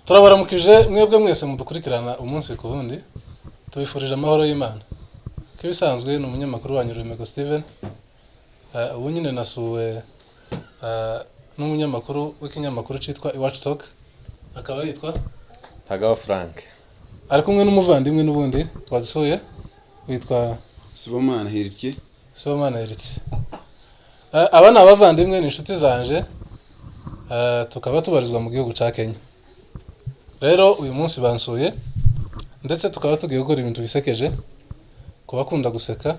Turabaramukije mwebwe mwese mudukurikirana umunsi ku wundi. Tubifurije amahoro y'Imana. Kibisanzwe ni umunyamakuru wanyu Rumego Steven. Ubu nyine nasuwe n'umunyamakuru w'ikinyamakuru cyitwa Iwacu Talk. Akaba yitwa Tagawa Frank. Ari kumwe n'umuvandimwe n'ubundi twadusuye witwa Sibomana Heritier. Sibomana Heritier. Aba ni abavandimwe n'inshuti zanje. Tukaba tubarizwa mu gihugu ca Kenya. Rero uyu munsi bansuye ndetse tukaba tugiye gukora ibintu bisekeje kubakunda guseka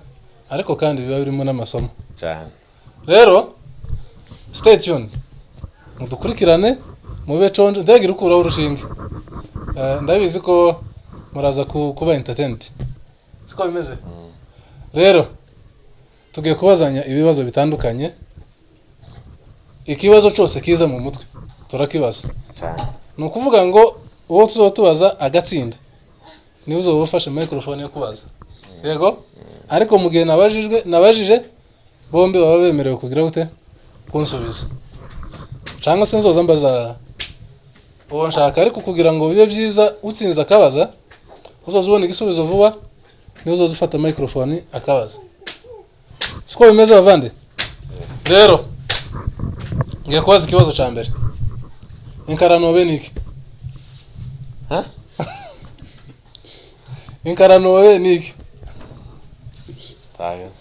ariko kandi biba birimo n'amasomo cyane. Rero stay tuned. Mudukurikirane mube conje ndagira ukuraho urushinge. Ndabizi ko muraza kuba entertained. Siko bimeze. Rero tugiye kubazanya ibibazo bitandukanye. Ikibazo cyose kiza mu mutwe turakibaza cyane. Nukuvuga ngo uwo tuzotubaza agatsinda niwe uzobafashe microphone yo kubaza. Yego ariko mu gihe nabajije bombe baba bemerewe kugira gute kunsubiza cyangwa se nzoza mbaza uwo nshaka ariko kugira ngo bibe byiza utsinza akabaza uzozubona igisubizo vuba niwe uzozufata microphone akabaza. Siko bimeze bavande. Rero ngiye kubaza ikibazo ca mbere. Inkaranobe niki? Ha? Inkaranobe niki? Tayo.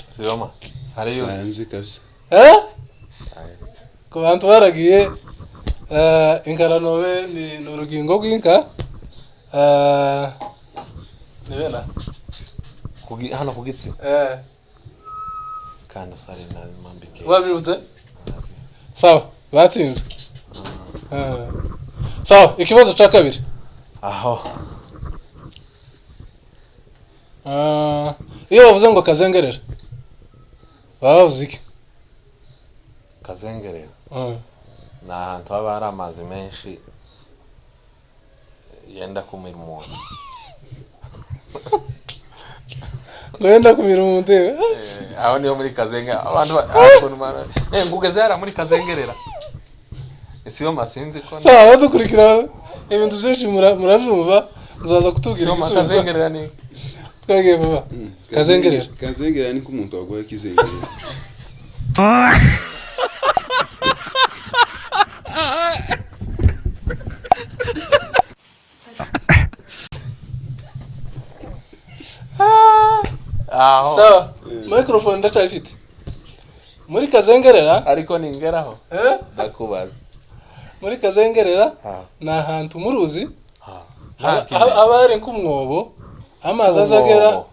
Siboma. Hariyo. Anzi kabisa. Ko bantu baragiye inkaranobe ni urugingo rw'inka. Nibena. Hano kugitsi. Kandi sari na mambike. Wabyutse? Sawa, batsinzwe. Sawa, ikibazo ca kabiri. Aho. Iyo bavuze ngo kazengerera. Baba bavuze iki? Kazengerera. Na ahantu haba hari amazi menshi yenda kumira umuntu. Wenda kumira umuntu. Aho niyo muri Kazengera. Abantu ngugeze yara muri Kazengerera. Isiyo masinzi ko. Sawa, badukurikira ibintu byinshi murabyumva muzaza kutubwira igisubizo. Kazengerera ni twagiye baba. Kazengerera. Kazengerera ni ko umuntu wagoye kizengerera. Aho. Sawa, microphone ndacafite. Muri Kazengerera Ariko ningeraho. Ndakubaza. Muri Kazengerera na ahantu muruzi. Ha. Abari nkumwobo amazi azagera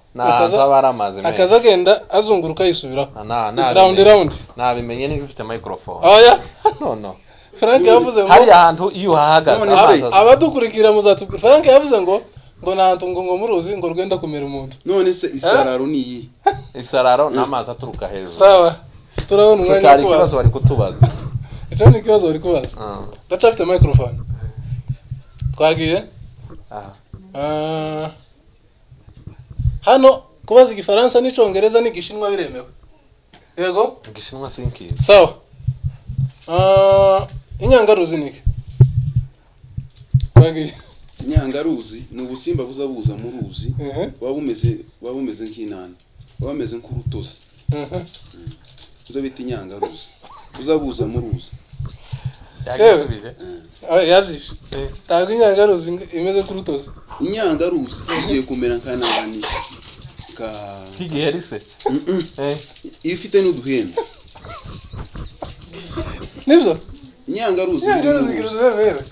akazagenda azunguruka yisubiraho. Round. Nabimenye niba ufite microphone. Oya. No. Frank yavuze ngo hari ahantu iyo hahagaze. Abadukurikira muzatubwira. Frank yavuze ngo nahantu ngo muruzi ngo rwenda kumera umuntu. None se isararo ni iyi? Isararo n'amazi aturuka hejuru. Sawa. Turabona umwanya cyari kibazo bari kutubaza. Icyo ni kibazo bari kubaza. Ndacafite microphone. Twagiye? Hano kubaza igifaransa n'icongereza n'igishinwa biremewe. Yego? Igishinwa sinkizi. Sawa. Inyangaruzi niki? Twagiye. Inyangaruzi ni ubusimba buzabuza mu ruzi. Wabumeze nk'inani. Wabameze nk'urutozi. Uzo bita inyangaruzi. Uzabuza mu ruzi. Yagisubije. Yabyishe. Tago inyangaruzi imeze nk'urutozi. Inyangaruzi igiye kumera nk'anani. Kigiheri se. Iyo ufite n'uduhembe. Nibyo? Inyangaruzi giruzebere.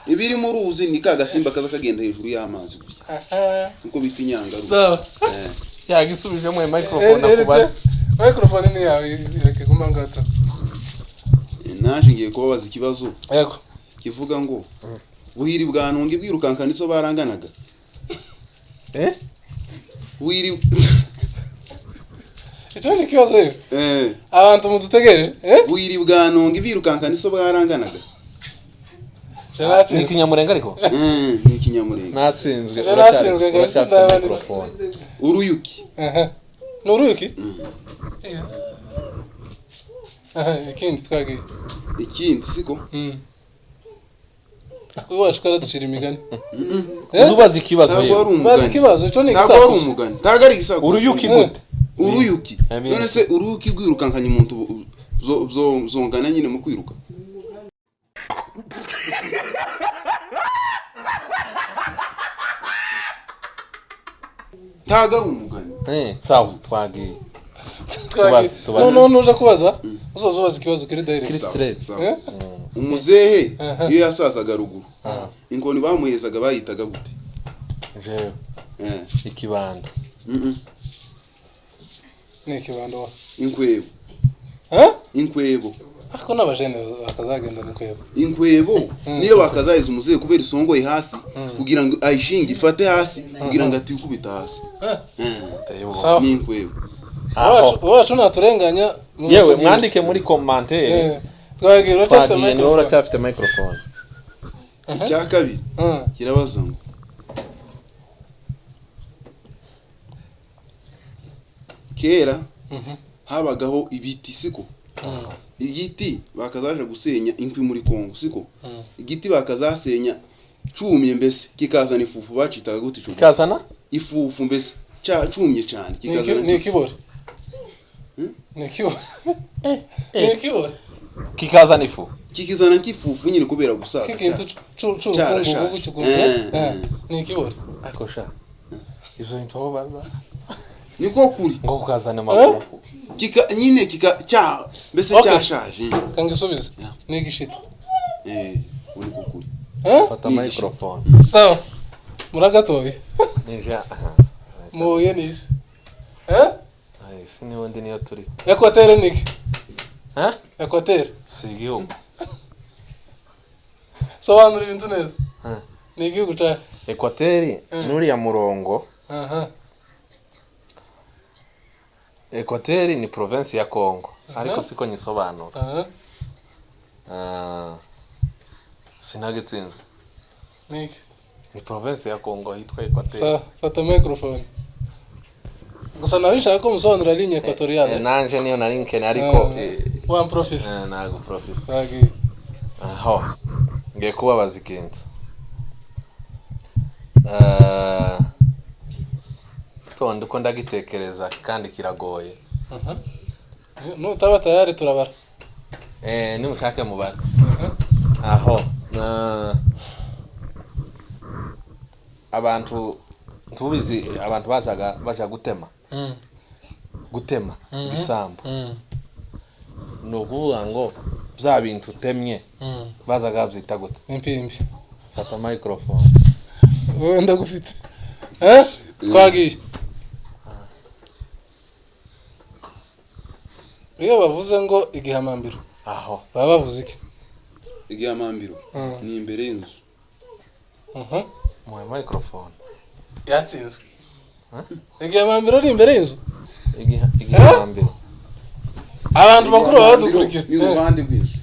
Ibiri mu ruzi ni ka gasimba kaza kagenda hejuru y'amazi gusa. Niko bita inyangaruzi. Sawa. Yagisubije mu microphone akubaza. Microphone ni yawe ireke kumangata. Naje ngiye kubabaza ikibazo. Yego. Kivuga ngo buhiri bwa ntungi bwirukanka niso baranganaga. Buhiri. Icyo ni kibazo rero. Abantu mudutegere, Buhiri bwa ntungi birukanka niso baranganaga. Ni kinyamurenga ariko? Ni kinyamurenga. Natsinzwe. Natsinzwe microphone. Uruyuki. N'uruyuki? Ikindi twagiye. Ikindi siko? iwacu karaducira imigani uzubaza ikibazo ntabwo ari yewe bazi umugani ikibazo cyo ni ntabwo ari igisakuzo umugani ntabwo ari igisakuzo uruyuki gute uruyuki Amen. none se uruyuki rwirukankanya umuntu zongana nyine mu kwiruka ntabwo ari umugani sawa twagiye twagiye tubaze. none uje kubaza uzoza ubaza ikibazo kiri direct Kiri straight. Sawa. umuzehe Aha. iyo yasazaga ruguru inkoni bamuhezaga bayitaga gute jewe Eh. ikibando Mm-mm. ni ikibando wa inkwebo inkwebo ako n'abajene bakazagenda ni kwebo inkwebo niyo bakazaheza umuzehe kubera isongoye hasi kugira ngo ayishinge ifate hasi kugira ngo atikubita hasi sawa ni inkwebo wacu naturenganya yewe mwandike muri commentaire twagiye twagiye niwe uracyafite microphone icya kabiri kirabaza ngo kera habagaho ibiti siko igiti bakazaje gusenya inkwi muri Kongo siko igiti bakazasenya cumye mbese kikazana ifufu bacitaga gute cyo kazana ifufu mbese cumye cyane ni ikibore ni ikibore ni ikibore kikazana ifu kikizana nk'ifufu nyine kubera gusaza kikintu c'urukungu cy'ukuntu ni ikibore ariko sha izo into baza niko kuri ngo kukazana amafufu nyine cya mbese cyashaje kanga isubize ni igishito uri kukuri fata microphone sawa muragatoye nija muye nisi ay sini wundi niyo turi Equateur niki Equateur Equateur si igihugu sobanura ibintu neza ni igihugu ca Equateur nuriya murongo aha Equateur ni province ya Congo ariko siko nyisobanura sinagitsinze niki ni province ya Congo hitwa Equateur sawa fata microphone gusa narisha ko musobanura ligne equatoriale nanje niyo nari nkene ariko one professor nago professor sagi aho ngiye kubabaza ikintu tonde ko ndagitekereza kandi kiragoye nutaba tayari turabara nimushake mubara aho abantu tubizi abantu baja gutema igisambu ni ukuvuga ngo bya bintu utemye bazaga babyita gute impimbi fata microphone wowe ndagufite twagiye iyo bavuze ngo igihamambiro aho baba bavuze iki igihamambiro ni imbere y'inzu mu microphone yatsinzwe igihamambiro ni imbere y'inzu igihamambiro abantu bakuru baba badukurikira ni uruhande rw'inzu